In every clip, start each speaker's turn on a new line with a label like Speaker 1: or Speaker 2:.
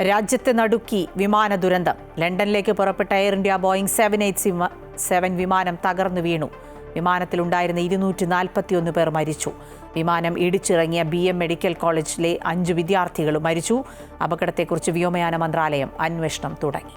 Speaker 1: രാജ്യത്തെ നടുക്കി വിമാന ദുരന്തം. ലണ്ടനിലേക്ക് പുറപ്പെട്ട എയർ ഇന്ത്യ ബോയിംഗ് 787 വിമാനം തകർന്നു വീണു. വിമാനത്തിലുണ്ടായിരുന്ന 241 പേർ മരിച്ചു. വിമാനം ഇടിച്ചിറങ്ങിയ BM മെഡിക്കൽ കോളേജിലെ 5 വിദ്യാർത്ഥികളും മരിച്ചു. അപകടത്തെക്കുറിച്ച് വ്യോമയാന മന്ത്രാലയം അന്വേഷണം തുടങ്ങി.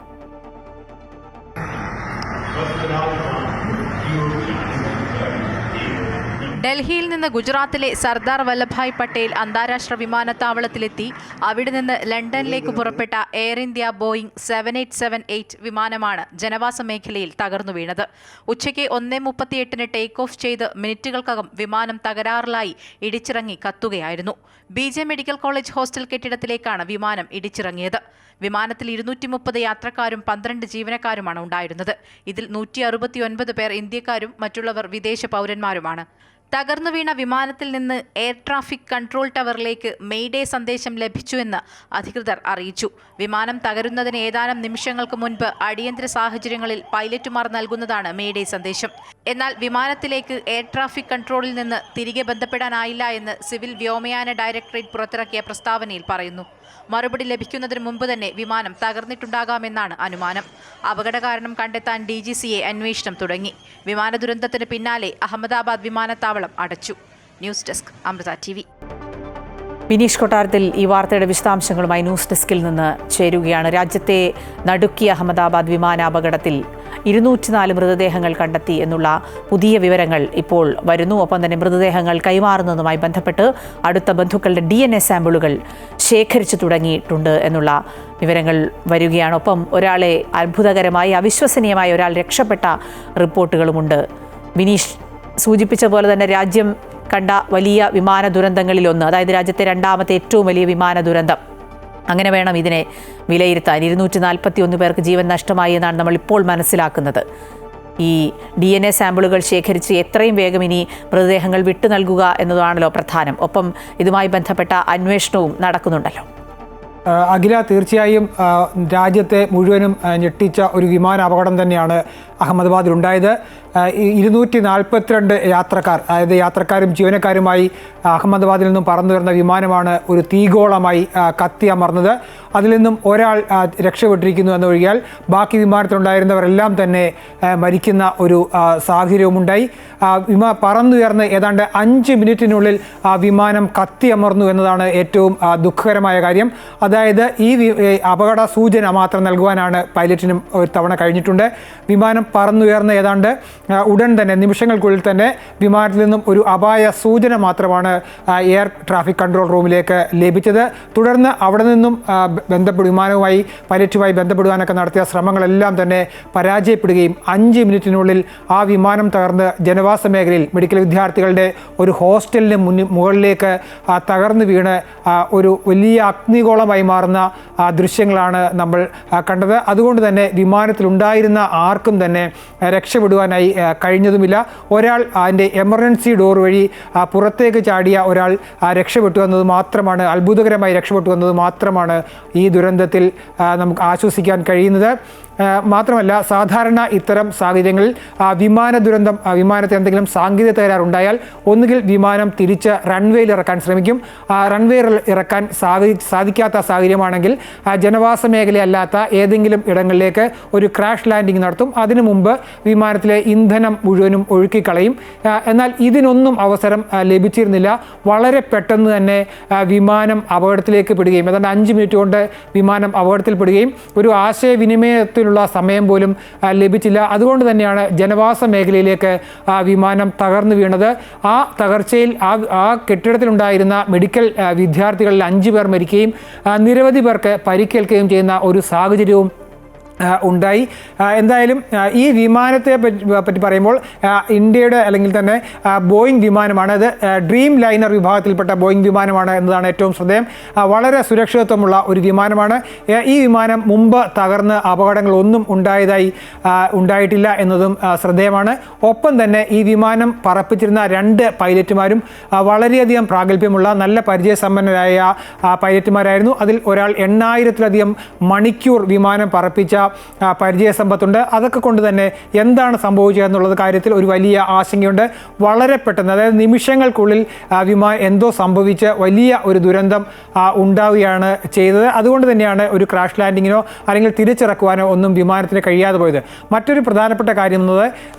Speaker 2: ഡൽഹിയിൽ നിന്ന് ഗുജറാത്തിലെ സർദാർ വല്ലഭായ് പട്ടേൽ അന്താരാഷ്ട്ര വിമാനത്താവളത്തിലെത്തി അവിടെ നിന്ന് ലണ്ടനിലേക്ക് പുറപ്പെട്ട എയർ ഇന്ത്യ ബോയിംഗ് 7878 വിമാനമാണ് ജനവാസ മേഖലയിൽ തകർന്നു വീണത്. ഉച്ചയ്ക്ക് 1:38 ടേക്ക് ഓഫ് ചെയ്ത് മിനിറ്റുകൾക്കകം വിമാനം തകരാറിലായി ഇടിച്ചിറങ്ങി കത്തുകയായിരുന്നു. BJ മെഡിക്കൽ കോളേജ് ഹോസ്റ്റൽ കെട്ടിടത്തിലേക്കാണ് വിമാനം ഇടിച്ചിറങ്ങിയത്. വിമാനത്തിൽ 230 യാത്രക്കാരും 12 ജീവനക്കാരുമാണ് ഉണ്ടായിരുന്നത്. ഇതിൽ 169 പേർ ഇന്ത്യക്കാരും മറ്റുള്ളവർ വിദേശ പൗരന്മാരുമാണ്. തകർന്നു വീണ വിമാനത്തിൽ നിന്ന് എയർ ട്രാഫിക് കൺട്രോൾ ടവറിലേക്ക് മെയ്ഡേ സന്ദേശം ലഭിച്ചുവെന്ന് അധികൃതർ അറിയിച്ചു. വിമാനം തകരുന്നതിന് ഏതാനും നിമിഷങ്ങൾക്ക് മുൻപ് അടിയന്തര സാഹചര്യങ്ങളിൽ പൈലറ്റുമാർ നൽകുന്നതാണ് മെയ്ഡേ സന്ദേശം. എന്നാൽ വിമാനത്തിലേക്ക് എയർ ട്രാഫിക് കൺട്രോളിൽ നിന്ന് തിരികെ ബന്ധപ്പെടാനായില്ല എന്ന് സിവിൽ വ്യോമയാന ഡയറക്ടറേറ്റ് പുറത്തിറക്കിയ പ്രസ്താവനയിൽ പറയുന്നു. മറുപടി ലഭിക്കുന്നതിന് മുമ്പ് തന്നെ വിമാനം തകർന്നിട്ടുണ്ടാകാമെന്നാണ് അനുമാനം. അപകട കാരണം കണ്ടെത്താൻ DGCA അന്വേഷണം തുടങ്ങി. വിമാന ദുരന്തത്തിന് പിന്നാലെ അഹമ്മദാബാദ് വിമാനത്താവളം അടച്ചു. News desk Amrita TV.
Speaker 1: Bineesh കൊട്ടാരത്തിൽ ഈ വാർത്തയുടെ വിശദാംശങ്ങളുമായി ന്യൂസ് ഡെസ്കിൽ നിന്ന് ചേരുകയാണ്. രാജ്യത്തെ നടുക്കിയ അഹമ്മദാബാദ് വിമാനാപകടത്തിൽ 204 മൃതദേഹങ്ങൾ കണ്ടെത്തി എന്നുള്ള പുതിയ വിവരങ്ങൾ ഇപ്പോൾ വരുന്നു. ഒപ്പം തന്നെ മൃതദേഹങ്ങൾ കൈമാറുന്നതുമായി ബന്ധപ്പെട്ട് അടുത്ത ബന്ധുക്കളുടെ DNA സാമ്പിളുകൾ ശേഖരിച്ചു തുടങ്ങിയിട്ടുണ്ട് എന്നുള്ള വിവരങ്ങൾ വരികയാണ്. ഒപ്പം ഒരാളെ അത്ഭുതകരമായി അവിശ്വസനീയമായി ഒരാൾ രക്ഷപ്പെട്ട റിപ്പോർട്ടുകളുമുണ്ട്. ബിനീഷ് സൂചിപ്പിച്ച പോലെ തന്നെ രാജ്യം കണ്ട വലിയ വിമാന ദുരന്തങ്ങളിലൊന്ന്, അതായത് രാജ്യത്തെ രണ്ടാമത്തെ ഏറ്റവും വലിയ വിമാന ദുരന്തം, അങ്ങനെ വേണം ഇതിനെ വിലയിരുത്താൻ. 241 പേർക്ക് ജീവൻ നഷ്ടമായി എന്നാണ് നമ്മൾ ഇപ്പോൾ മനസ്സിലാക്കുന്നത്. ഈ DNA സാമ്പിളുകൾ ശേഖരിച്ച് എത്രയും വേഗം ഇനി മൃതദേഹങ്ങൾ വിട്ടു നൽകുക എന്നതാണല്ലോ പ്രധാനം. ഒപ്പം ഇതുമായി ബന്ധപ്പെട്ട അന്വേഷണവും നടക്കുന്നുണ്ടല്ലോ.
Speaker 3: അഖില, തീർച്ചയായും രാജ്യത്തെ മുഴുവനും ഞെട്ടിച്ച ഒരു വിമാന അപകടം തന്നെയാണ് അഹമ്മദാബാദിലുണ്ടായത്. 242 യാത്രക്കാർ, അതായത് യാത്രക്കാരും ജീവനക്കാരുമായി അഹമ്മദാബാദിൽ നിന്നും പറന്നു വരുന്ന വിമാനമാണ് ഒരു തീഗോളമായി കത്തിയമർന്നത്. അതിൽ നിന്നും ഒരാൾ രക്ഷപ്പെട്ടിരിക്കുന്നു എന്നൊഴിയാൽ ബാക്കി വിമാനത്തിലുണ്ടായിരുന്നവരെല്ലാം തന്നെ മരിക്കുന്ന ഒരു സാഹചര്യവുമുണ്ടായി. പറന്നുയർന്ന് ഏതാണ്ട് 5 മിനിറ്റിനുള്ളിൽ വിമാനം കത്തിയമർന്നു എന്നതാണ് ഏറ്റവും ദുഃഖകരമായ കാര്യം. അതായത് ഈ അപകട സൂചന മാത്രം നൽകുവാനാണ് പൈലറ്റിനും ഒരു തവണ കഴിഞ്ഞിട്ടുണ്ട്. വിമാനം പറന്നുയർന്ന് ഏതാണ്ട് ഉടൻ തന്നെ നിമിഷങ്ങൾക്കുള്ളിൽ തന്നെ വിമാനത്തിൽ നിന്നും ഒരു അപായ സൂചന മാത്രമാണ് എയർ ട്രാഫിക് കൺട്രോൾ റൂമിലേക്ക് ലഭിച്ചത്. തുടർന്ന് അവിടെ നിന്നും വിമാനവുമായി പൈലറ്റുമായി ബന്ധപ്പെടുവാനൊക്കെ നടത്തിയ ശ്രമങ്ങളെല്ലാം തന്നെ പരാജയപ്പെടുകയും 5 മിനിറ്റിനുള്ളിൽ ആ വിമാനം തകർന്ന് ജനവാസ മേഖലയിൽ മെഡിക്കൽ വിദ്യാർത്ഥികളുടെ ഒരു ഹോസ്റ്റലിന് മുകളിലേക്ക് തകർന്നു വീണ് ഒരു വലിയ അഗ്നിഗോളമായി മാറുന്ന ദൃശ്യങ്ങളാണ് നമ്മൾ കണ്ടത്. അതുകൊണ്ട് തന്നെ വിമാനത്തിലുണ്ടായിരുന്ന ആർക്കും തന്നെ രക്ഷപ്പെടുവാനായി കഴിഞ്ഞതുമില്ല. ഒരാൾ അതിൻ്റെ എമർജൻസി ഡോർ വഴി പുറത്തേക്ക് ചാടിയ ഒരാൾ രക്ഷപ്പെട്ടു എന്നത് മാത്രമാണ്, അത്ഭുതകരമായി രക്ഷപ്പെട്ടു എന്നത് മാത്രമാണ് ഈ ദുരന്തത്തിൽ നമുക്ക് ആശ്വസിക്കാൻ കഴിയുന്നത്. മാത്രമല്ല, സാധാരണ ഇത്തരം സാഹചര്യങ്ങളിൽ വിമാനത്തിൽ എന്തെങ്കിലും സാങ്കേതിക തകരാറുണ്ടായാൽ ഒന്നുകിൽ വിമാനം തിരിച്ച് റൺവേയിൽ ഇറക്കാൻ ശ്രമിക്കും. റൺവേയിൽ ഇറക്കാൻ സാധിക്കാത്ത സാഹചര്യമാണെങ്കിൽ ജനവാസ മേഖലയല്ലാത്ത ഏതെങ്കിലും ഇടങ്ങളിലേക്ക് ഒരു ക്രാഷ് ലാൻഡിംഗ് നടത്തും. അതിനു മുമ്പ് വിമാനത്തിലെ ഇന്ധനം മുഴുവനും ഒഴുക്കിക്കളയും. എന്നാൽ ഇതിനൊന്നും അവസരം ലഭിച്ചിരുന്നില്ല. വളരെ പെട്ടെന്ന് തന്നെ വിമാനം അപകടത്തിലേക്ക് പെടുകയും ഏതാണ്ട് 5 മിനിറ്റ് കൊണ്ട് വിമാനം അപകടത്തിൽപ്പെടുകയും ഒരു ആശയവിനിമയത്തിനുള്ള സമയം പോലും ലഭിച്ചില്ല. അതുകൊണ്ട് തന്നെയാണ് ജനവാസ മേഖലയിലേക്ക് വിമാനം തകർന്നു വീണത്. ആ തകർച്ചയിൽ ആ കെട്ടിടത്തിലുണ്ടായിരുന്ന മെഡിക്കൽ വിദ്യാർത്ഥികളിൽ 5 പേർ മരിക്കുകയും നിരവധി പേർക്ക് പരിക്കേൽക്കുകയും ചെയ്യുന്ന ഒരു സാഹചര്യവും ഉണ്ടായി. എന്തായാലും ഈ വിമാനത്തെ പറ്റി പറയുമ്പോൾ ഇന്ത്യയുടെ അല്ലെങ്കിൽ തന്നെ ബോയിങ് വിമാനമാണ്. അത് ഡ്രീം ലൈനർ വിഭാഗത്തിൽപ്പെട്ട ബോയിങ് വിമാനമാണ് എന്നതാണ് ഏറ്റവും ശ്രദ്ധേയം. വളരെ സുരക്ഷിതത്വമുള്ള ഒരു വിമാനമാണ്. ഈ വിമാനം മുമ്പ് തകർന്ന് അപകടങ്ങളൊന്നും ഉണ്ടായിട്ടില്ല എന്നതും ശ്രദ്ധേയമാണ്. ഒപ്പം തന്നെ ഈ വിമാനം പറപ്പിച്ചിരുന്ന 2 പൈലറ്റുമാരും വളരെയധികം പ്രാഗൽഭ്യമുള്ള നല്ല പരിചയസമ്പന്നരായ പൈലറ്റുമാരായിരുന്നു. അതിൽ ഒരാൾ 8000-ലധികം മണിക്കൂർ വിമാനം പറപ്പിച്ച പരിചയസമ്പത്തുണ്ട്. അതൊക്കെ കൊണ്ട് തന്നെ എന്താണ് സംഭവിച്ചത് എന്നുള്ളത് കാര്യത്തിൽ ഒരു വലിയ ആശങ്കയുണ്ട്. വളരെ പെട്ടെന്ന്, അതായത് നിമിഷങ്ങൾക്കുള്ളിൽ എന്തോ സംഭവിച്ച് വലിയ ഒരു ദുരന്തം ഉണ്ടാവുകയാണ് ചെയ്തത്. അതുകൊണ്ട് തന്നെയാണ് ഒരു ക്രാഷ് ലാൻഡിങ്ങിനോ അല്ലെങ്കിൽ തിരിച്ചിറക്കുവാനോ ഒന്നും വിമാനത്തിന് കഴിയാതെ പോയത്. മറ്റൊരു പ്രധാനപ്പെട്ട കാര്യം എന്നത്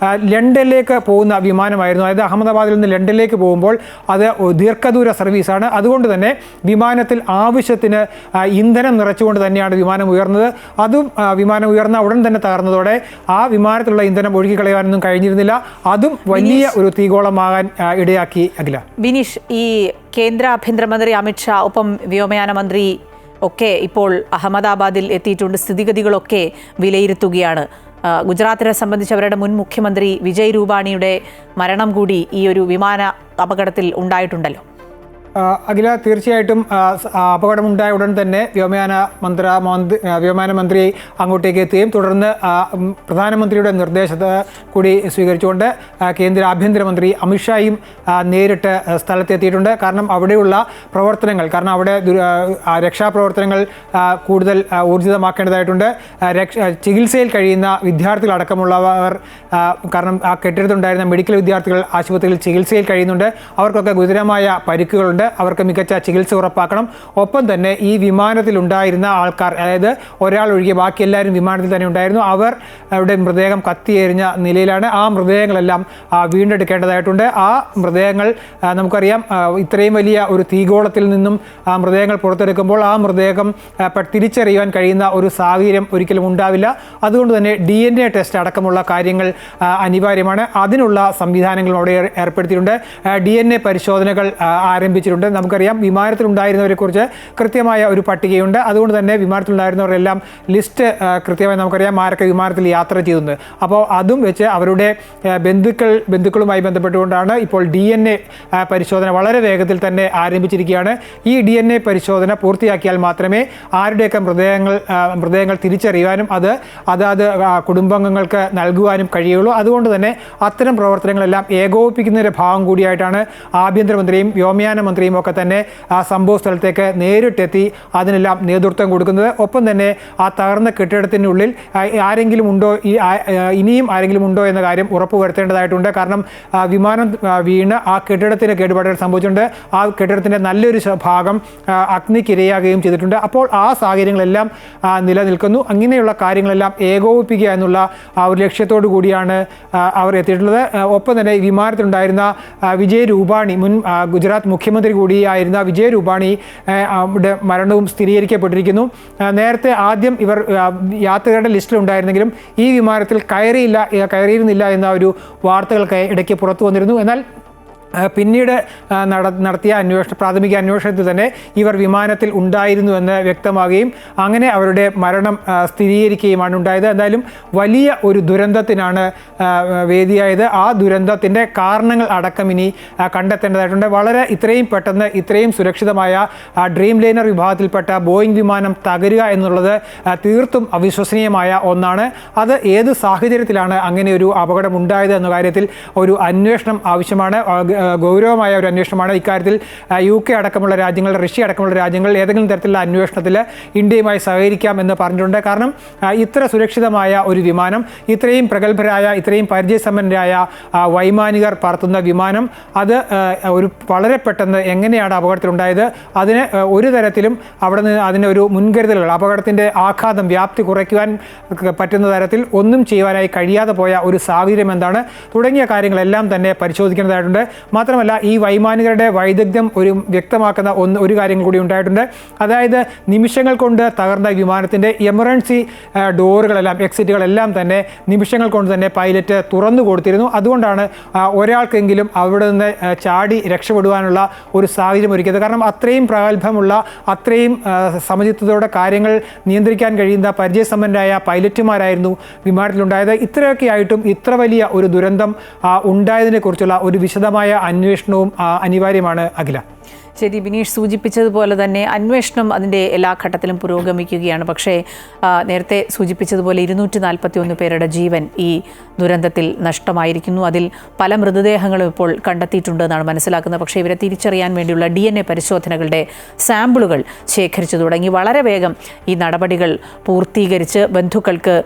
Speaker 3: ലണ്ടനിലേക്ക് പോകുന്ന വിമാനമായിരുന്നു. അതായത് അഹമ്മദാബാദിൽ നിന്ന് ലണ്ടനിലേക്ക് പോകുമ്പോൾ അത് ദീർഘദൂര സർവീസാണ്. അതുകൊണ്ട് തന്നെ വിമാനത്തിൽ ആവശ്യത്തിന് ഇന്ധനം നിറച്ചുകൊണ്ട് തന്നെയാണ് വിമാനം ഉയർന്നത്. അതും വിമാനം ഉയർന്ന ഉടൻ തന്നെ തകർന്നതോടെ ആ വിമാനത്തിലുള്ള ഇന്ധനം ഒഴുകിക്കളയാനൊന്നും കഴിഞ്ഞിരുന്നില്ല. അതും വലിയ ഒരു തീഗോളമാകാൻ ഇടയാക്കി. അഖില,
Speaker 1: ബിനീഷ്, ഈ കേന്ദ്ര ആഭ്യന്തരമന്ത്രി അമിത്ഷാ ഒപ്പം വ്യോമയാന മന്ത്രി ഒക്കെ ഇപ്പോൾ അഹമ്മദാബാദിൽ എത്തിയിട്ടുണ്ട്. സ്ഥിതിഗതികളൊക്കെ വിലയിരുത്തുകയാണ്. ഗുജറാത്തിനെ സംബന്ധിച്ച് അവരുടെ മുൻ മുഖ്യമന്ത്രി വിജയ് രൂപാണിയുടെ മരണം കൂടി ഈ ഒരു വിമാന അപകടത്തിൽ ഉണ്ടായിട്ടുണ്ടല്ലോ.
Speaker 3: അഖില, തീർച്ചയായിട്ടും അപകടമുണ്ടായ ഉടൻ തന്നെ വ്യോമയാന മന്ത്രി അങ്ങോട്ടേക്ക് എത്തുകയും തുടർന്ന് പ്രധാനമന്ത്രിയുടെ നിർദ്ദേശത്തെ കൂടി സ്വീകരിച്ചുകൊണ്ട് കേന്ദ്ര ആഭ്യന്തരമന്ത്രി അമിത്ഷായും നേരിട്ട് സ്ഥലത്തെത്തിയിട്ടുണ്ട്. കാരണം അവിടെയുള്ള പ്രവർത്തനങ്ങൾ, അവിടെ രക്ഷാപ്രവർത്തനങ്ങൾ കൂടുതൽ ഊർജിതമാക്കേണ്ടതായിട്ടുണ്ട്. ചികിത്സയിൽ കഴിയുന്ന വിദ്യാർത്ഥികളടക്കമുള്ളവർ, കാരണം ആ കെട്ടിടത്തിലുണ്ടായിരുന്ന മെഡിക്കൽ വിദ്യാർത്ഥികൾ ആശുപത്രിയിൽ ചികിത്സയിൽ കഴിയുന്നുണ്ട്. അവർക്കൊക്കെ ഗുരുതരമായ പരിക്കുകളുണ്ട്. അവർക്ക് മികച്ച ചികിത്സ ഉറപ്പാക്കണം. ഒപ്പം തന്നെ ഈ വിമാനത്തിലുണ്ടായിരുന്ന ആൾക്കാർ, അതായത് ഒരാൾ ഒഴികെ ബാക്കി എല്ലാവരും വിമാനത്തിൽ തന്നെ ഉണ്ടായിരുന്നു. അവരുടെ മൃതദേഹം കത്തിയെരിഞ്ഞ നിലയിലാണ്. ആ മൃതദേഹങ്ങളെല്ലാം വീണ്ടെടുക്കേണ്ടതായിട്ടുണ്ട്. ആ മൃതദേഹങ്ങൾ നമുക്കറിയാം, ഇത്രയും വലിയ ഒരു തീഗോളത്തിൽ നിന്നും ആ മൃതദേഹങ്ങൾ പുറത്തെടുക്കുമ്പോൾ ആ മൃതദേഹം തിരിച്ചറിയുവാൻ കഴിയുന്ന ഒരു സാഹചര്യം ഒരിക്കലും ഉണ്ടാവില്ല. അതുകൊണ്ട് തന്നെ DNA ടെസ്റ്റ് അടക്കമുള്ള കാര്യങ്ങൾ അനിവാര്യമാണ്. അതിനുള്ള സംവിധാനങ്ങളും അവിടെ ഏർപ്പെടുത്തിയിട്ടുണ്ട്. DNA പരിശോധനകൾ ആരംഭിച്ചിട്ടുണ്ട്. നമുക്കറിയാം, വിമാനത്തിലുണ്ടായിരുന്നവരെ കുറിച്ച് കൃത്യമായ ഒരു പട്ടികയുണ്ട്. അതുകൊണ്ട് തന്നെ വിമാനത്തിലുണ്ടായിരുന്നവരെല്ലാം ലിസ്റ്റ് കൃത്യമായി നമുക്കറിയാം ആരൊക്കെ വിമാനത്തിൽ യാത്ര ചെയ്തിട്ടുണ്ട്. അപ്പോൾ അതും വെച്ച് അവരുടെ ബന്ധുക്കളുമായി ബന്ധപ്പെട്ടുകൊണ്ടാണ് ഇപ്പോൾ DNA പരിശോധന വളരെ വേഗത്തിൽ തന്നെ ആരംഭിച്ചിരിക്കുകയാണ്. ഈ DNA പരിശോധന പൂർത്തിയാക്കിയാൽ മാത്രമേ ആരുടെയൊക്കെ മൃതദേഹങ്ങൾ തിരിച്ചറിയുവാനും അതാത് കുടുംബാംഗങ്ങൾക്ക് നൽകുവാനും കഴിയുള്ളൂ. അതുകൊണ്ട് തന്നെ അത്തരം പ്രവർത്തനങ്ങളെല്ലാം ഏകോപിപ്പിക്കുന്നതിൻ്റെ ഭാഗം കൂടിയായിട്ടാണ് ആഭ്യന്തരമന്ത്രിയും വ്യോമയാന മന്ത്രിയും ഒക്കെ തന്നെ ആ സംഭവ സ്ഥലത്തേക്ക് നേരിട്ടെത്തി അതിനെല്ലാം നേതൃത്വം കൊടുക്കുന്നത്. ഒപ്പം തന്നെ ആ തകർന്ന കെട്ടിടത്തിനുള്ളിൽ ആരെങ്കിലും ഉണ്ടോ, ഇനിയും ആരെങ്കിലും ഉണ്ടോ എന്ന കാര്യം ഉറപ്പുവരുത്തേണ്ടതായിട്ടുണ്ട്. കാരണം വിമാനം വീണ് ആ കെട്ടിടത്തിന് കേടുപാടുകൾ സംഭവിച്ചിട്ടുണ്ട്. ആ കെട്ടിടത്തിൻ്റെ നല്ലൊരു ഭാഗം അഗ്നിക്കിരയാകുകയും ചെയ്തിട്ടുണ്ട്. അപ്പോൾ ആ സാഹചര്യങ്ങളെല്ലാം നിലനിൽക്കുന്നു. അങ്ങനെയുള്ള കാര്യങ്ങളെല്ലാം ഏകോപിപ്പിക്കുക എന്നുള്ള ആ ഒരു ലക്ഷ്യത്തോടു കൂടിയാണ് അവർ എത്തിയിട്ടുള്ളത്. ഒപ്പം തന്നെ വിമാനത്തിലുണ്ടായിരുന്ന വിജയ് രൂപാണി, മുൻ ഗുജറാത്ത് മുഖ്യമന്ത്രി കൂടിയായിരുന്ന വിജയ് രൂപാണി മരണവും സ്ഥിരീകരിക്കപ്പെട്ടിരിക്കുന്നു. നേരത്തെ ആദ്യം ഇവർ യാത്രികരുടെ ലിസ്റ്റിലുണ്ടായിരുന്നെങ്കിലും ഈ വിമാനത്തിൽ കയറിയിരുന്നില്ല എന്ന ഒരു വാർത്തകൾക്ക് ഇടയ്ക്ക് പുറത്തു വന്നിരുന്നു. എന്നാൽ പിന്നീട് നടത്തിയ പ്രാഥമിക അന്വേഷണത്തിൽ തന്നെ ഇവർ വിമാനത്തിൽ ഉണ്ടായിരുന്നുവെന്ന് വ്യക്തമാകുകയും അങ്ങനെ അവരുടെ മരണം സ്ഥിരീകരിക്കുകയുമാണ് ഉണ്ടായത്. എന്തായാലും വലിയ ഒരു ദുരന്തത്തിനാണ് വേദിയായത്. ആ ദുരന്തത്തിൻ്റെ കാരണങ്ങൾ അടക്കം ഇനി കണ്ടെത്തേണ്ടതായിട്ടുണ്ട്. ഇത്രയും പെട്ടെന്ന് ഇത്രയും സുരക്ഷിതമായ ഡ്രീം ലൈനർ വിഭാഗത്തിൽപ്പെട്ട ബോയിങ് വിമാനം തകരുക എന്നുള്ളത് തീർത്തും അവിശ്വസനീയമായ ഒന്നാണ്. അത് ഏത് സാഹചര്യത്തിലാണ് അങ്ങനെ ഒരു അപകടം ഉണ്ടായത് എന്ന കാര്യത്തിൽ ഒരു അന്വേഷണം ആവശ്യമാണ്. ഗൗരവമായ ഒരു അന്വേഷണമാണ്. ഇക്കാര്യത്തിൽ UK അടക്കമുള്ള രാജ്യങ്ങൾ, റഷ്യ അടക്കമുള്ള രാജ്യങ്ങൾ ഏതെങ്കിലും തരത്തിലുള്ള അന്വേഷണത്തിൽ ഇന്ത്യയുമായി സഹകരിക്കാം എന്ന് പറഞ്ഞിട്ടുണ്ട്. കാരണം ഇത്ര സുരക്ഷിതമായ ഒരു വിമാനം, ഇത്രയും പ്രഗത്ഭരായ, ഇത്രയും പരിചയസമ്പന്നരായ വൈമാനികർ പറത്തുന്ന വിമാനം, അത് വളരെ പെട്ടെന്ന് എങ്ങനെയാണ് അപകടത്തിലുണ്ടായത്? അതിന് ഒരു തരത്തിലും അതിന് ഒരു മുൻകരുതലുകൾ, അപകടത്തിൻ്റെ ആഘാതം, വ്യാപ്തി കുറയ്ക്കുവാൻ പറ്റുന്ന തരത്തിൽ ഒന്നും ചെയ്യുവാനായി കഴിയാതെ പോയ ഒരു സാഹചര്യം എന്താണ് തുടങ്ങിയ കാര്യങ്ങളെല്ലാം തന്നെ പരിശോധിക്കേണ്ടതായിട്ടുണ്ട്. മാത്രമല്ല, ഈ വൈമാനികരുടെ വൈദഗ്ധ്യം വ്യക്തമാക്കുന്ന ഒരു കാര്യം കൂടി ഉണ്ടായിട്ടുണ്ട്. അതായത് നിമിഷങ്ങൾ കൊണ്ട് തകർന്ന വിമാനത്തിൻ്റെ എമർജൻസി ഡോറുകളെല്ലാം, എക്സിറ്റുകളെല്ലാം തന്നെ നിമിഷങ്ങൾ കൊണ്ട് തന്നെ പൈലറ്റ് തുറന്നു കൊടുത്തിരുന്നു. അതുകൊണ്ടാണ് ഒരാൾക്കെങ്കിലും അവിടെ നിന്ന് ചാടി രക്ഷപ്പെടുവാനുള്ള ഒരു സാഹചര്യം ഒരുക്കിയത്. കാരണം അത്രയും പ്രഗത്ഭമുള്ള, അത്രയും സമചിത്തത്തോടെ കാര്യങ്ങൾ നിയന്ത്രിക്കാൻ കഴിയുന്ന പരിചയസമ്പന്നരായ പൈലറ്റുമാരായിരുന്നു വിമാനത്തിലുണ്ടായത്. ഇത്രയൊക്കെ ആയിട്ടും ഇത്ര വലിയ ഒരു ദുരന്തം ഉണ്ടായതിനെക്കുറിച്ചുള്ള ഒരു വിശദമായ അന്വേഷണവും അനിവാര്യമാണ്. അഖില.
Speaker 1: ശരി, ബിനീഷ് സൂചിപ്പിച്ചതുപോലെ തന്നെ അന്വേഷണം അതിൻ്റെ എല്ലാ ഘട്ടത്തിലും പുരോഗമിക്കുകയാണ്. പക്ഷേ നേരത്തെ സൂചിപ്പിച്ചതുപോലെ 241 പേരുടെ ജീവൻ ഈ ദുരന്തത്തിൽ നഷ്ടമായിരിക്കുന്നു. അതിൽ പല മൃതദേഹങ്ങളും ഇപ്പോൾ കണ്ടെത്തിയിട്ടുണ്ടെന്നാണ് മനസ്സിലാക്കുന്നത്. പക്ഷേ ഇവരെ തിരിച്ചറിയാൻ വേണ്ടിയുള്ള DNA പരിശോധനകളുടെ സാമ്പിളുകൾ ശേഖരിച്ചു തുടങ്ങി. വളരെ വേഗം ഈ നടപടികൾ പൂർത്തീകരിച്ച് ബന്ധുക്കൾക്ക്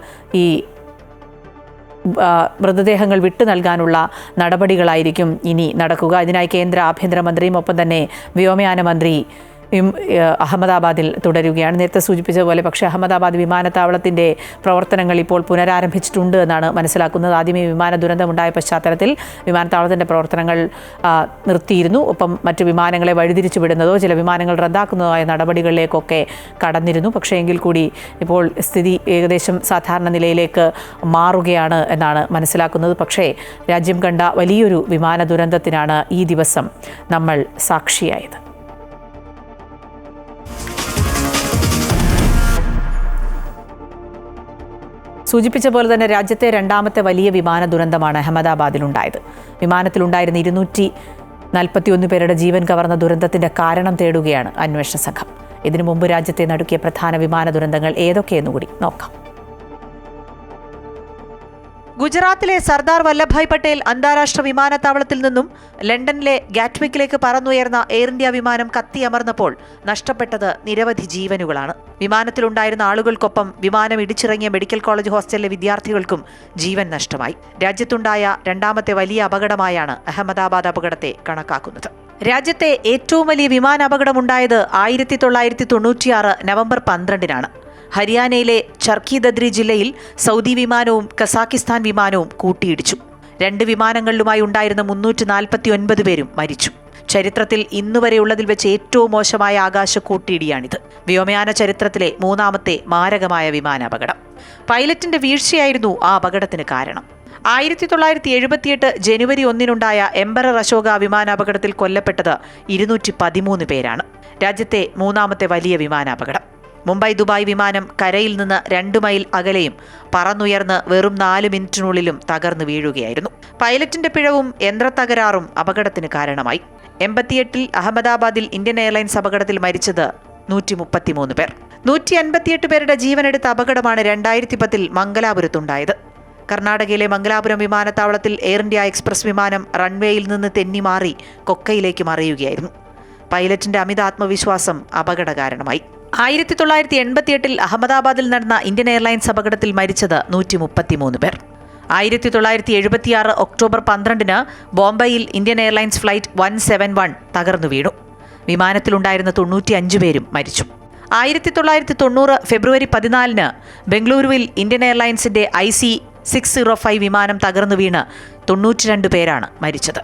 Speaker 1: ഈ മൃതദേഹങ്ങൾ വിട്ടു നൽകാനുള്ള നടപടികളായിരിക്കും ഇനി നടക്കുക. ഇതിനായി കേന്ദ്ര ആഭ്യന്തരമന്ത്രിയും ഒപ്പം തന്നെ വ്യോമയാന മന്ത്രി അഹമ്മദാബാദിൽ തുടരുകയാണ്. നേരത്തെ സൂചിപ്പിച്ചതുപോലെ പക്ഷേ അഹമ്മദാബാദ് വിമാനത്താവളത്തിൻ്റെ പ്രവർത്തനങ്ങൾ ഇപ്പോൾ പുനരാരംഭിച്ചിട്ടുണ്ട് എന്നാണ് മനസ്സിലാക്കുന്നത്. ആദ്യമേ വിമാന ദുരന്തമുണ്ടായ പശ്ചാത്തലത്തിൽ വിമാനത്താവളത്തിൻ്റെ പ്രവർത്തനങ്ങൾ നിർത്തിയിരുന്നു. ഒപ്പം മറ്റു വിമാനങ്ങളെ വഴിതിരിച്ചു വിടുന്നതോ ചില വിമാനങ്ങൾ റദ്ദാക്കുന്നതോ ആയ നടപടികളിലേക്കൊക്കെ കടന്നിരുന്നു. പക്ഷേ എങ്കിൽ കൂടി ഇപ്പോൾ സ്ഥിതി ഏകദേശം സാധാരണ നിലയിലേക്ക് മാറുകയാണ് എന്നാണ് മനസ്സിലാക്കുന്നത്. പക്ഷേ രാജ്യം കണ്ട വലിയൊരു വിമാന ദുരന്തത്തിനാണ് ഈ ദിവസം നമ്മൾ സാക്ഷിയായത്. സൂചിപ്പിച്ച പോലെ തന്നെ രാജ്യത്തെ രണ്ടാമത്തെ വലിയ വിമാന ദുരന്തമാണ് അഹമ്മദാബാദിലുണ്ടായത്. വിമാനത്തിലുണ്ടായിരുന്ന 241 പേരുടെ ജീവൻ കവർന്ന ദുരന്തത്തിന്റെ കാരണം തേടുകയാണ് അന്വേഷണ സംഘം. ഇതിനു മുമ്പ് രാജ്യത്തെ നടുക്കിയ പ്രധാന വിമാന ദുരന്തങ്ങൾ ഏതൊക്കെയെന്നുകൂടി നോക്കാം.
Speaker 4: ഗുജറാത്തിലെ സർദാർ വല്ലഭായ് പട്ടേൽ അന്താരാഷ്ട്ര വിമാനത്താവളത്തിൽ നിന്നും ലണ്ടനിലെ ഗാറ്റ്വിക്കിലേക്ക് പറന്നുയർന്ന എയർ ഇന്ത്യ വിമാനം കത്തിയമർന്നപ്പോൾ നഷ്ടപ്പെട്ടത് നിരവധി ജീവനുകളാണ്. വിമാനത്തിലുണ്ടായിരുന്ന ആളുകൾക്കൊപ്പം വിമാനം ഇടിച്ചിറങ്ങിയ മെഡിക്കൽ കോളേജ് ഹോസ്റ്റലിലെ വിദ്യാർത്ഥികൾക്കും ജീവൻ നഷ്ടമായി. രാജ്യത്തുണ്ടായ രണ്ടാമത്തെ വലിയ അപകടമായാണ് അഹമ്മദാബാദ് അപകടത്തെ കണക്കാക്കുന്നത്. രാജ്യത്തെ ഏറ്റവും വലിയ വിമാന അപകടമുണ്ടായത് 1996 നവംബർ 12-നാണ്. ഹരിയാനയിലെ ചർക്കി ദദ്രി ജില്ലയിൽ സൗദി വിമാനവും കസാക്കിസ്ഥാൻ വിമാനവും കൂട്ടിയിടിച്ചു. 2 വിമാനങ്ങളിലുമായി ഉണ്ടായിരുന്ന 349 പേരും മരിച്ചു. ചരിത്രത്തിൽ ഇന്നുവരെയുള്ളതിൽ വെച്ച് ഏറ്റവും മോശമായ ആകാശ കൂട്ടിയിടിയാണിത്. വ്യോമയാന ചരിത്രത്തിലെ 3ാമത്തെ മാരകമായ വിമാനാപകടം. പൈലറ്റിന്റെ വീഴ്ചയായിരുന്നു ആ അപകടത്തിന് കാരണം. 1978 ജനുവരി 1-നുണ്ടായ എംപറർ അശോക വിമാനാപകടത്തിൽ കൊല്ലപ്പെട്ടത് 213 പേരാണ്. രാജ്യത്തെ 3ാമത്തെ വലിയ വിമാനാപകടം. മുംബൈ ദുബായ് വിമാനം കരയിൽ നിന്ന് 2 മൈൽ അകലെയും പറന്നുയർന്ന് വെറും 4 മിനിറ്റിനുള്ളിലും തകർന്നു വീഴുകയായിരുന്നു. പൈലറ്റിന്റെ പിഴവും യന്ത്രത്തകരാറും അപകടത്തിന് കാരണമായി. 88-ൽ അഹമ്മദാബാദിൽ ഇന്ത്യൻ എയർലൈൻസ് അപകടത്തിൽ മരിച്ചത് 133 പേർ. 158 പേരുടെ ജീവനെടുത്ത അപകടമാണ് 2010-ൽ മംഗലാപുരത്തുണ്ടായത്. കർണാടകയിലെ മംഗലാപുരം വിമാനത്താവളത്തിൽ എയർ ഇന്ത്യ എക്സ്പ്രസ് വിമാനം റൺവേയിൽ നിന്ന് തെന്നിമാറി കൊക്കയിലേക്ക് മറിയുകയായിരുന്നു. പൈലറ്റിന്റെ അമിത ആത്മവിശ്വാസം അപകട കാരണമായി. 1988-ൽ അഹമ്മദാബാദിൽ നടന്ന ഇന്ത്യൻ എയർലൈൻസ് അപകടത്തിൽ മരിച്ചത് 133 പേർ. 1976 ഒക്ടോബർ 12-ന് ബോംബെയിൽ ഇന്ത്യൻ എയർലൈൻസ് ഫ്ലൈറ്റ് 171 തകർന്നു വീണു. വിമാനത്തിലുണ്ടായിരുന്ന 95 പേരും മരിച്ചു. 1990 ഫെബ്രുവരി 14-ന് ബംഗളൂരുവിൽ ഇന്ത്യൻ എയർലൈൻസിന്റെ IC605 വിമാനം തകർന്നു വീണ് 92 പേരാണ് മരിച്ചത്.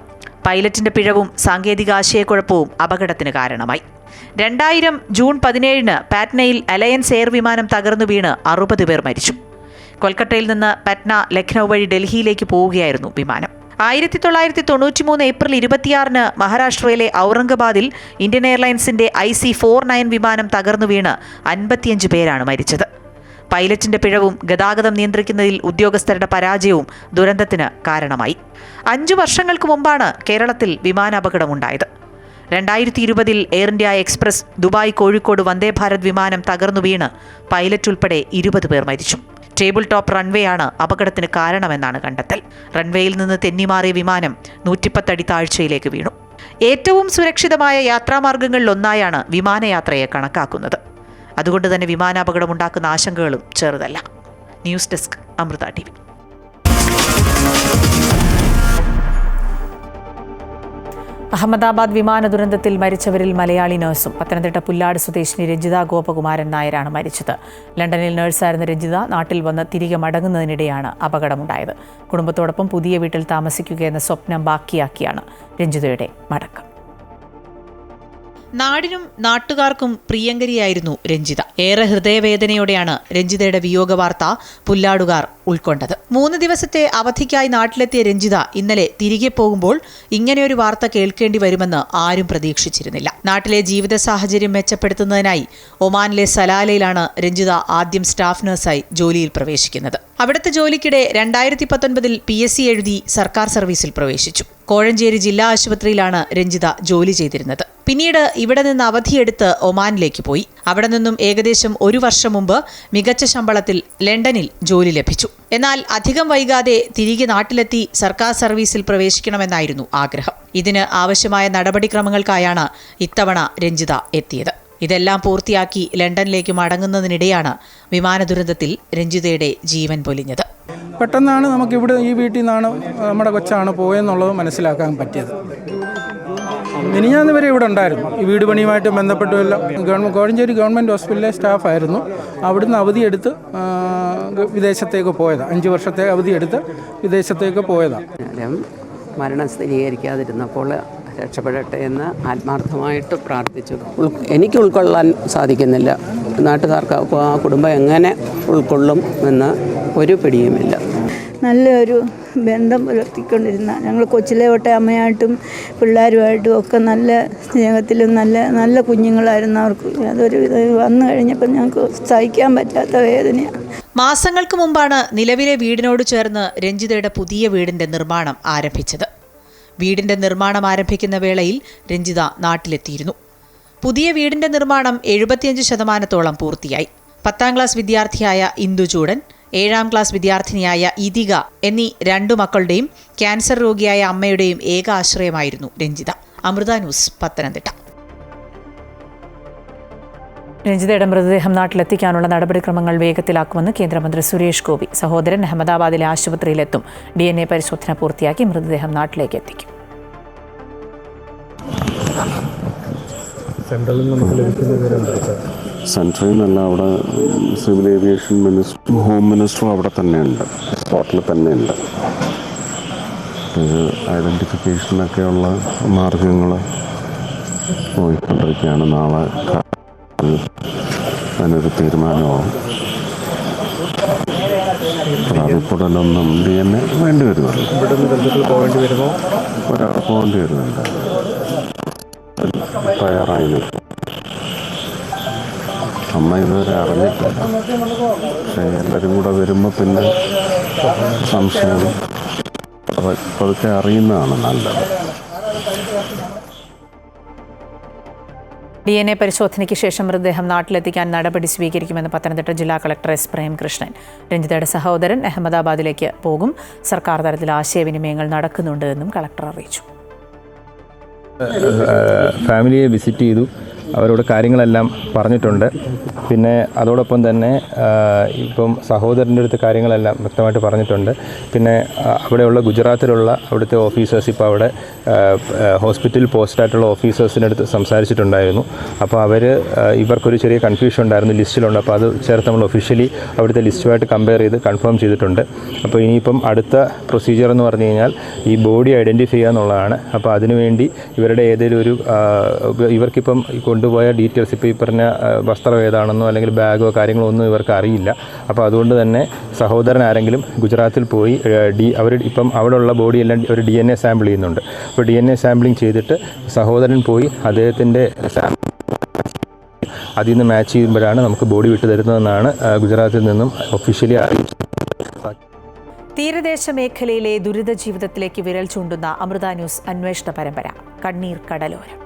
Speaker 4: പൈലറ്റിന്റെ പിഴവും സാങ്കേതിക ആശയക്കുഴപ്പവും അപകടത്തിന് കാരണമായി. 2000 ജൂൺ 17-ന് പാറ്റ്നയിൽ അലയൻസ് എയർ വിമാനം തകർന്നു വീണ് 60 പേർ മരിച്ചു. കൊൽക്കത്തയിൽ നിന്ന് പറ്റ്ന ലക്നൌ വഴി ഡൽഹിയിലേക്ക് പോവുകയായിരുന്നു വിമാനം. 1993 ഏപ്രിൽ 26-ന് മഹാരാഷ്ട്രയിലെ ഔറംഗാബാദിൽ ഇന്ത്യൻ എയർലൈൻസിന്റെ IC49 വിമാനം തകർന്നു വീണ് 55 പേരാണ് മരിച്ചത്. പൈലറ്റിന്റെ പിഴവും ഗതാഗതം നിയന്ത്രിക്കുന്നതിൽ ഉദ്യോഗസ്ഥരുടെ പരാജയവും ദുരന്തത്തിന് കാരണമായി. 5 വർഷങ്ങൾക്ക് മുമ്പാണ് കേരളത്തിൽ വിമാനാപകടമുണ്ടായത്. 2020-ൽ Air India Express Dubai Kozhikode Vande Bharat വിമാനം തകർന്നു വീണ് പൈലറ്റ് ഉൾപ്പെടെ 20 പേർ മരിച്ചു. ടേബിൾ ടോപ്പ് റൺവേയാണ് അപകടത്തിന് കാരണമെന്നാണ് കണ്ടെത്തൽ. റൺവേയിൽ നിന്ന് തെന്നിമാറിയ വിമാനം 110 അടി താഴ്ചയിലേക്ക് വീണു. ഏറ്റവും സുരക്ഷിതമായ യാത്രാമാർഗങ്ങളിലൊന്നായാണ് വിമാനയാത്രയെ കണക്കാക്കുന്നത്. അതുകൊണ്ട് തന്നെ വിമാനാപകടമുണ്ടാക്കുന്ന ആശങ്കകളും ചെറുതല്ല. News desk Amrita TV.
Speaker 1: Ahmedabad വിമാന ദുരന്തത്തിൽ മരിച്ചവരിൽ മലയാളി നഴ്സും പത്തനംതിട്ട പുല്ലാട് സ്വദേശിനി രഞ്ജിത ഗോപകുമാരൻ നായരാണ് മരിച്ചത്. ലണ്ടനിൽ നഴ്സായിരുന്ന രഞ്ജിത നാട്ടിൽ വന്ന് തിരികെ മടങ്ങുന്നതിനിടെയാണ് അപകടമുണ്ടായത്. കുടുംബത്തോടൊപ്പം പുതിയ വീട്ടിൽ താമസിക്കുകയെന്ന സ്വപ്നം ബാക്കിയാക്കിയാണ് രഞ്ജിതയുടെ മടക്കം.
Speaker 4: നാടിനും നാട്ടുകാർക്കും പ്രിയങ്കരിയായിരുന്നു രഞ്ജിത. ഏറെ ഹൃദയവേദനയോടെയാണ് രഞ്ജിതയുടെ വിയോഗ വാർത്ത പുല്ലാടുകാർ ഉൾക്കൊണ്ടത്. 3 ദിവസത്തെ അവധിക്കായി നാട്ടിലെത്തിയ രഞ്ജിത ഇന്നലെ തിരികെ പോകുമ്പോൾ ഇങ്ങനെയൊരു വാർത്ത കേൾക്കേണ്ടി വരുമെന്ന് ആരും പ്രതീക്ഷിച്ചിരുന്നില്ല. നാട്ടിലെ ജീവിത സാഹചര്യം മെച്ചപ്പെടുത്തുന്നതിനായി ഒമാനിലെ സലാലയിലാണ് രഞ്ജിത ആദ്യം സ്റ്റാഫ് നഴ്സായി ജോലിയിൽ പ്രവേശിക്കുന്നത്. അവിടുത്തെ ജോലിക്കിടെ 2019 PSC എഴുതി സർക്കാർ സർവീസിൽ പ്രവേശിച്ചു. കോഴഞ്ചേരി ജില്ലാ ആശുപത്രിയിലാണ് രഞ്ജിത ജോലി ചെയ്തിരുന്നത്. പിന്നീട് ഇവിടെ നിന്ന് അവധിയെടുത്ത് ഒമാനിലേക്ക് പോയി. അവിടെ നിന്നും ഏകദേശം 1 വർഷം മുമ്പ് മികച്ച ശമ്പളത്തിൽ ലണ്ടനിൽ ജോലി ലഭിച്ചു. എന്നാൽ അധികം വൈകാതെ തിരികെ നാട്ടിലെത്തി സർക്കാർ സർവീസിൽ പ്രവേശിക്കണമെന്നായിരുന്നു ആഗ്രഹം. ഇതിന് ആവശ്യമായ നടപടിക്രമങ്ങൾക്കായാണ് ഇത്തവണ രഞ്ജിത എത്തിയത്. ഇതെല്ലാം പൂർത്തിയാക്കി ലണ്ടനിലേക്ക് മടങ്ങുന്നതിനിടെയാണ് വിമാന ദുരന്തത്തിൽ രഞ്ജിതയുടെ ജീവൻ പൊലിഞ്ഞത്.
Speaker 5: പെട്ടെന്നാണ് നമുക്കിവിടെ ഈ വീട്ടിൽ നിന്നാണ് നമ്മുടെ കൊച്ചാണ് പോയെന്നുള്ളത് മനസ്സിലാക്കാൻ പറ്റിയത്. മിനിഞ്ഞാന്ന് വരെ ഇവിടെ ഉണ്ടായിരുന്നു. ഈ വീട് പണിയുമായിട്ട് ബന്ധപ്പെട്ടുമെല്ലാം കോഴഞ്ചേരി ഗവൺമെൻറ് ഹോസ്പിറ്റലിലെ സ്റ്റാഫായിരുന്നു. അവിടുന്ന് അവധിയെടുത്ത് വിദേശത്തേക്ക് പോയതാണ്. 5 വർഷത്തെ അവധിയെടുത്ത് വിദേശത്തേക്ക് പോയതാണ്.
Speaker 6: മരണം സ്ഥിരീകരിക്കാതിരുന്നപ്പോൾ രക്ഷപ്പെടട്ടെ എന്ന് ആത്മാർത്ഥമായിട്ട് പ്രാർത്ഥിച്ചു. എനിക്ക് ഉൾക്കൊള്ളാൻ സാധിക്കുന്നില്ല. നാട്ടുകാർക്ക് ആ കുടുംബം എങ്ങനെ ഉൾക്കൊള്ളും എന്ന് ഒരു പിടിയുമില്ല.
Speaker 7: നല്ലൊരു ബന്ധം പുലർത്തിക്കൊണ്ടിരുന്ന ഞങ്ങൾ കൊച്ചിലെ തൊട്ടേ അമ്മയായിട്ടും പിള്ളേരുമായിട്ടും ഒക്കെ നല്ല സ്നേഹത്തിലും നല്ല കുഞ്ഞുങ്ങളായിരുന്നു അവർക്ക്. അതൊരു വന്നു കഴിഞ്ഞപ്പോൾ ഞങ്ങൾക്ക് സഹിക്കാൻ പറ്റാത്ത വേദനയാണ്.
Speaker 4: മാസങ്ങൾക്ക് മുമ്പാണ് നിലവിലെ വീടിനോട് ചേർന്ന് രഞ്ജിതയുടെ പുതിയ വീടിന്റെ നിർമ്മാണം ആരംഭിച്ചത്. വീടിന്റെ നിർമ്മാണം ആരംഭിക്കുന്ന വേളയിൽ രഞ്ജിത നാട്ടിലെത്തിയിരുന്നു. പുതിയ വീടിന്റെ നിർമ്മാണം 75% പൂർത്തിയായി. 10ാം ക്ലാസ് വിദ്യാർത്ഥിയായ ഇന്ദുചൂടൻ, 7ാം ക്ലാസ് വിദ്യാർത്ഥിനിയായ ഇതിക എന്നീ 2 മക്കളുടെയും ക്യാൻസർ രോഗിയായ അമ്മയുടെയും ഏക ആശ്രയമായിരുന്നു രഞ്ജിത. അമൃത ന്യൂസ്, പത്തനംതിട്ട.
Speaker 1: രഞ്ജിതയുടെ മൃതദേഹം നാട്ടിലെത്തിക്കാനുള്ള നടപടിക്രമങ്ങൾ വേഗത്തിലാക്കുമെന്ന് കേന്ദ്രമന്ത്രി സുരേഷ് ഗോപി. സഹോദരൻ അഹമ്മദാബാദിലെ ആശുപത്രിയിലെത്തും. DNA പരിശോധന പൂർത്തിയാക്കി മൃതദേഹം നാട്ടിലേക്ക് എത്തിക്കും.
Speaker 8: സെൻട്രലിൽ നിന്നല്ല, അവിടെ സിവിൽ ഏവിയേഷൻ മിനിസ്റ്ററും ഹോം മിനിസ്റ്ററും അവിടെ തന്നെയുണ്ട്, സ്പോട്ടിൽ തന്നെയുണ്ട്. ഇത് ഐഡൻറ്റിഫിക്കേഷനൊക്കെയുള്ള മാർഗങ്ങൾ പോയിക്കൊണ്ടിരിക്കുകയാണ്. നാളെ അതിനൊരു തീരുമാനമാവും. അതിപ്പോഴൊന്നും DNA വേണ്ടി വരുമല്ലോ. ഒരാൾ പോകേണ്ടി വരുന്നുണ്ട്. തയ്യാറായി നിൽക്കും. അമ്മ ഇതുവരെ അറിഞ്ഞിട്ടില്ല. പക്ഷേ എല്ലാവരും കൂടെ വരുമ്പോൾ പിന്നെ സംശയം പതുക്കെ അറിയുന്നതാണ് നല്ലത്.
Speaker 1: DNA പരിശോധനയ്ക്ക് ശേഷം മൃതദേഹം നാട്ടിലെത്തിക്കാൻ നടപടി സ്വീകരിക്കുമെന്ന് പത്തനംതിട്ട ജില്ലാ കളക്ടർ S. പ്രേംകൃഷ്ണൻ. രഞ്ജിതയുടെ സഹോദരൻ അഹമ്മദാബാദിലേക്ക് പോകും. സർക്കാർ തലത്തിൽ ആശയവിനിമയങ്ങൾ നടക്കുന്നുണ്ട് എന്നും കളക്ടർ അറിയിച്ചു.
Speaker 9: ഫാമിലിയെ വിസിറ്റ് ചെയ്തു. അവരോട് കാര്യങ്ങളെല്ലാം പറഞ്ഞിട്ടുണ്ട്. പിന്നെ അതോടൊപ്പം തന്നെ ഇപ്പം സഹോദരൻ്റെ അടുത്ത് കാര്യങ്ങളെല്ലാം വ്യക്തമായിട്ട് പറഞ്ഞിട്ടുണ്ട്. പിന്നെ അവിടെയുള്ള ഗുജറാത്തിലുള്ള അവിടുത്തെ ഓഫീസേഴ്സ് ഇപ്പോൾ അവിടെ ഹോസ്പിറ്റൽ പോസ്റ്റായിട്ടുള്ള ഓഫീസേഴ്സിൻ്റെ അടുത്ത് സംസാരിച്ചിട്ടുണ്ടായിരുന്നു. അപ്പോൾ ഇവർക്കൊരു ചെറിയ കൺഫ്യൂഷൻ ഉണ്ടായിരുന്നു ലിസ്റ്റിലുണ്ട്. അപ്പോൾ അത് ചേർത്ത് നമ്മൾ ഒഫീഷ്യലി അവിടുത്തെ ലിസ്റ്റുമായിട്ട് കമ്പയർ ചെയ്ത് കൺഫേം ചെയ്തിട്ടുണ്ട്. അപ്പോൾ ഇനിയിപ്പം അടുത്ത പ്രൊസീജിയർ എന്ന് പറഞ്ഞു കഴിഞ്ഞാൽ ഈ ബോഡി ഐഡൻറ്റിഫൈ ചെയ്യുക എന്നുള്ളതാണ്. അപ്പോൾ അതിനുവേണ്ടി ഇവരുടെ ഏതെങ്കിലും ഒരു ഇവർക്കിപ്പം കൊണ്ടുപോയ ഡീറ്റെയിൽസ്, ഇപ്പോൾ ഈ പറഞ്ഞ വസ്ത്രം ഏതാണെന്നോ അല്ലെങ്കിൽ ബാഗോ കാര്യങ്ങളോ ഒന്നും ഇവർക്ക് അറിയില്ല. അപ്പോൾ അതുകൊണ്ട് തന്നെ സഹോദരൻ ആരെങ്കിലും ഗുജറാത്തിൽ പോയി അവർ ഇപ്പം അവിടെയുള്ള ബോഡിയെല്ലാം ഒരു DNA സാമ്പിൾ ചെയ്യുന്നുണ്ട്. അപ്പോൾ DNA സാമ്പിളിങ് ചെയ്തിട്ട് സഹോദരൻ പോയി അദ്ദേഹത്തിൻ്റെ അതിൽ നിന്ന് മാച്ച് ചെയ്യുമ്പോഴാണ് നമുക്ക് ബോഡി വിട്ടു തരുന്നതെന്നാണ് ഗുജറാത്തിൽ നിന്നും ഒഫീഷ്യലി അറിയിച്ചത്.
Speaker 1: തീരദേശ മേഖലയിലെ ദുരിത ജീവിതത്തിലേക്ക് വിരൽ ചൂണ്ടുന്ന അമൃത ന്യൂസ് അന്വേഷണ പരമ്പര കണ്ണീർ കടലോരം.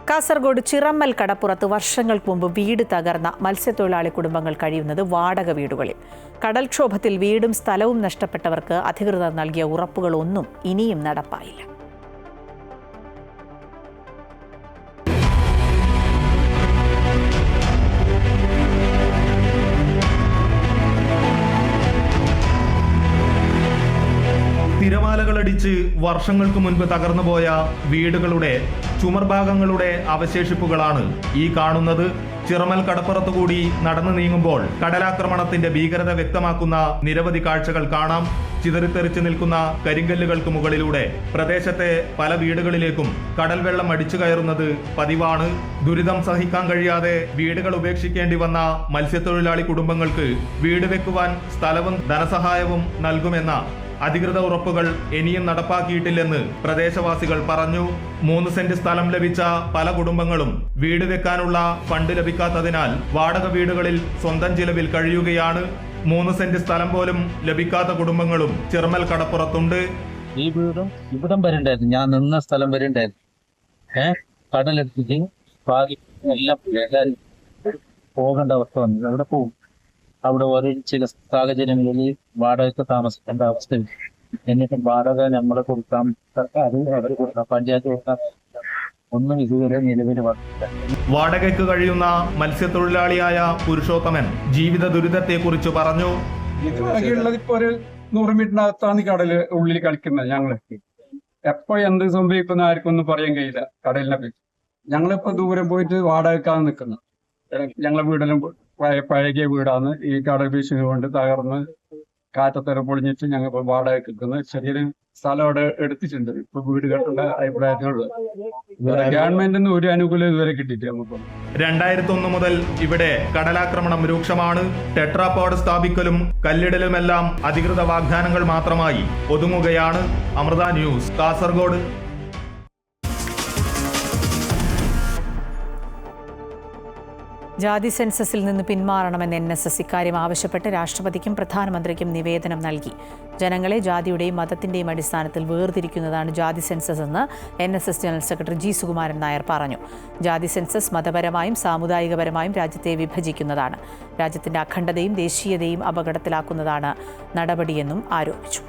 Speaker 1: കാസർഗോഡ് ചിറമ്മൽ കടപ്പുറത്ത് വർഷങ്ങൾക്ക് മുമ്പ് വീട് തകർന്ന മത്സ്യത്തൊഴിലാളി കുടുംബങ്ങൾ കഴിയുന്നത് വാടക വീടുകളിൽ. കടൽക്ഷോഭത്തിൽ വീടും സ്ഥലവും നഷ്ടപ്പെട്ടവർക്ക് അധികൃതർ നൽകിയ ഉറപ്പുകളൊന്നും ഇനിയും നടപ്പായില്ല.
Speaker 10: തിരമാലകളടിച്ച് വർഷങ്ങൾക്ക് മുൻപ് തകർന്നുപോയ വീടുകളുടെ ചുമർഭാഗങ്ങളുടെ അവശേഷിപ്പുകളാണ് ഈ കാണുന്നത്. ചിറമൽ കടപ്പുറത്തുകൂടി നടന്നു നീങ്ങുമ്പോൾ കടലാക്രമണത്തിന്റെ ഭീകരത വ്യക്തമാക്കുന്ന നിരവധി കാഴ്ചകൾ കാണാം. ചിതറിത്തെറിച്ചു നിൽക്കുന്ന കരിങ്കല്ലുകൾക്ക് മുകളിലൂടെ പ്രദേശത്തെ പല വീടുകളിലേക്കും കടൽ വെള്ളം അടിച്ചു കയറുന്നത് പതിവാണ്. ദുരിതം സഹിക്കാൻ കഴിയാതെ വീടുകൾ ഉപേക്ഷിക്കേണ്ടി വന്ന മത്സ്യത്തൊഴിലാളി കുടുംബങ്ങൾക്ക് വീട് വെക്കുവാൻ സ്ഥലവും ധനസഹായവും നൽകുമെന്ന അധികൃത ഉറപ്പുകൾ ഇനിയും നടപ്പാക്കിയിട്ടില്ലെന്ന് പ്രദേശവാസികൾ പറഞ്ഞു. 3 സെന്റ് സ്ഥലം ലഭിച്ച പല കുടുംബങ്ങളും വീട് വെക്കാനുള്ള ഫണ്ട് ലഭിക്കാത്തതിനാൽ വാടക വീടുകളിൽ സ്വന്തം ചിലവിൽ കഴിയുകയാണ്. 3 സെന്റ് സ്ഥലം പോലും ലഭിക്കാത്ത കുടുംബങ്ങളും ചിറമൽ കടപ്പുറത്തുണ്ട്.
Speaker 11: ഈ വീടും ഇവിടം വരെ ഉണ്ടായിരുന്നു, ഞാൻ നിന്ന സ്ഥലം വരെ ഉണ്ടായിരുന്നു. കടലെടുത്തിട്ട് ബാക്കി എല്ലാം എല്ലാവരും പോകേണ്ട അവസ്ഥ വന്നു. അവിടെ പോകും. അവിടെ ഓരോ ചില സാഹചര്യങ്ങളിൽ വാടകയ്ക്ക് താമസിക്കേണ്ട അവസ്ഥ. എന്നിട്ട് വാടക നമ്മളെ കൊടുക്കാം, അത് അവർ കൊടുക്കാം, പഞ്ചായത്ത് കൊടുക്കാം, ഒന്നും ഇതുവരെ നിലവിൽ വന്നില്ല.
Speaker 10: വാടകയ്ക്ക് കഴിയുന്ന മത്സ്യത്തൊഴിലാളിയായ പുരുഷോത്തമൻ ജീവിത ദുരിതത്തെക്കുറിച്ച് പറഞ്ഞു.
Speaker 12: ഉള്ളത് ഇപ്പൊ ഒരു 100 മീറ്ററിനകത്താണ് കടല് ഉള്ളിൽ കളിക്കുന്നത്. ഞങ്ങള് എപ്പോ എന്ത് സംഭവിക്കുന്ന ആർക്കൊന്നും പറയാൻ കഴിയില്ല. കടലിനെ പറ്റി ഞങ്ങളിപ്പോ ദൂരം പോയിട്ട് വാടകയ്ക്കാണ് നിൽക്കുന്നത്. ഞങ്ങളെ വീടെല്ലാം പഴകിയ വീടാണ്. ഈ കടൽ ഭീഷണി കൊണ്ട് തകർന്ന് കാറ്റത്തരം പൊളിഞ്ഞിട്ട് ഞങ്ങൾ ഇപ്പൊ വാടകയ്ക്ക് നിൽക്കുന്നത്. ചെറിയൊരു സ്ഥലം അവിടെ എടുത്തിട്ടുണ്ട്. ഇപ്പൊ വീട് കെട്ടേണ്ട അഭിപ്രായത്തിനുള്ളത്. ഗവൺമെന്റിന് ഒരു അനുകൂലം ഇതുവരെ കിട്ടിയിട്ട് നമുക്ക്.
Speaker 10: 2001 മുതൽ ഇവിടെ കടലാക്രമണം രൂക്ഷമാണ്. ടെട്രാപോഡ് സ്ഥാപിക്കലും കല്ലിടലുമെല്ലാം അധികൃത വാഗ്ദാനങ്ങൾ മാത്രമായി ഒതുങ്ങുകയാണ്. അമൃത ന്യൂസ്, കാസർഗോഡ്.
Speaker 1: ജാതി സെൻസസിൽ നിന്ന് പിന്മാറണമെന്ന് NSS ഇക്കാര്യം ആവശ്യപ്പെട്ട് രാഷ്ട്രപതിക്കും പ്രധാനമന്ത്രിക്കും നിവേദനം നൽകി. ജനങ്ങളെ ജാതിയുടെയും മതത്തിന്റെയും അടിസ്ഥാനത്തിൽ വേർതിരിക്കുന്നതാണ് ജാതി സെൻസസ് എന്ന് NSS general secretary G. Sukumaran Nair പറഞ്ഞു. ജാതി സെൻസസ് മതപരമായും സാമുദായികപരമായും രാജ്യത്തെ വിഭജിക്കുന്നതാണ്. രാജ്യത്തിന്റെ അഖണ്ഡതയും ദേശീയതയും അപകടത്തിലാക്കുന്നതാണ് നടപടിയെന്നും ആരോപിച്ചു.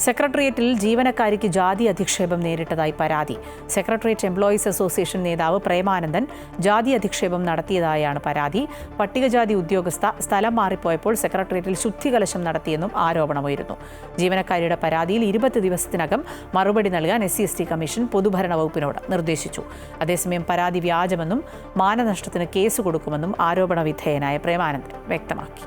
Speaker 1: സെക്രട്ടേറിയറ്റിൽ ജീവനക്കാരിക്ക് ജാതി അധിക്ഷേപം നേരിട്ടതായി പരാതി. സെക്രട്ടേറിയറ്റ് എംപ്ലോയീസ് അസോസിയേഷൻ നേതാവ് പ്രേമാനന്ദൻ ജാതി അധിക്ഷേപം നടത്തിയതായാണ് പരാതി. പട്ടികജാതി ഉദ്യോഗസ്ഥ സ്ഥലം മാറിപ്പോയപ്പോൾ സെക്രട്ടേറിയറ്റിൽ ശുദ്ധികലശം നടത്തിയെന്നും ആരോപണമുയരുന്നു. ജീവനക്കാരിയുടെ പരാതിയിൽ 20 ദിവസത്തിനകം മറുപടി നൽകാൻ SC/ST കമ്മീഷൻ പൊതുഭരണ വകുപ്പിനോട് നിർദ്ദേശിച്ചു. അതേസമയം പരാതി വ്യാജമെന്നും മാനനഷ്ടത്തിന് കേസ് കൊടുക്കുമെന്നും ആരോപണ വിധേയനായ പ്രേമാനന്ദൻ വ്യക്തമാക്കി.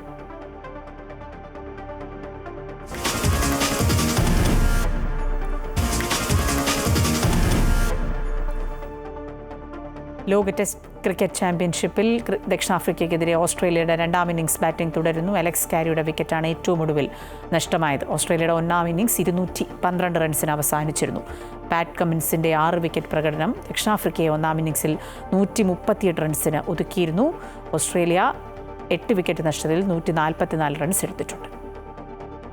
Speaker 1: ലോക ടെസ്റ്റ് ക്രിക്കറ്റ് ചാമ്പ്യൻഷിപ്പിൽ ദക്ഷിണാഫ്രിക്കയ്ക്കെതിരെ ഓസ്ട്രേലിയയുടെ 2ാം ഇന്നിംഗ്സ് ബാറ്റിംഗ് തുടരുന്നു. അലക്സ് കാരിയുടെ വിക്കറ്റാണ് ഏറ്റവും ഒടുവിൽ നഷ്ടമായത്. ഓസ്ട്രേലിയയുടെ 1ാം ഇന്നിംഗ്സ് 212 റൺസിന് അവസാനിച്ചിരുന്നു. പാറ്റ് കമ്മിൻസിന്റെ 6 വിക്കറ്റ് പ്രകടനം ദക്ഷിണാഫ്രിക്കയെ 1ാം ഇന്നിംഗ്സിൽ 138 റൺസിന് ഒതുക്കിയിരുന്നു. ഓസ്ട്രേലിയ 8 വിക്കറ്റ് നഷ്ടത്തിൽ 144 റൺസ് എടുത്തിട്ടുണ്ട്.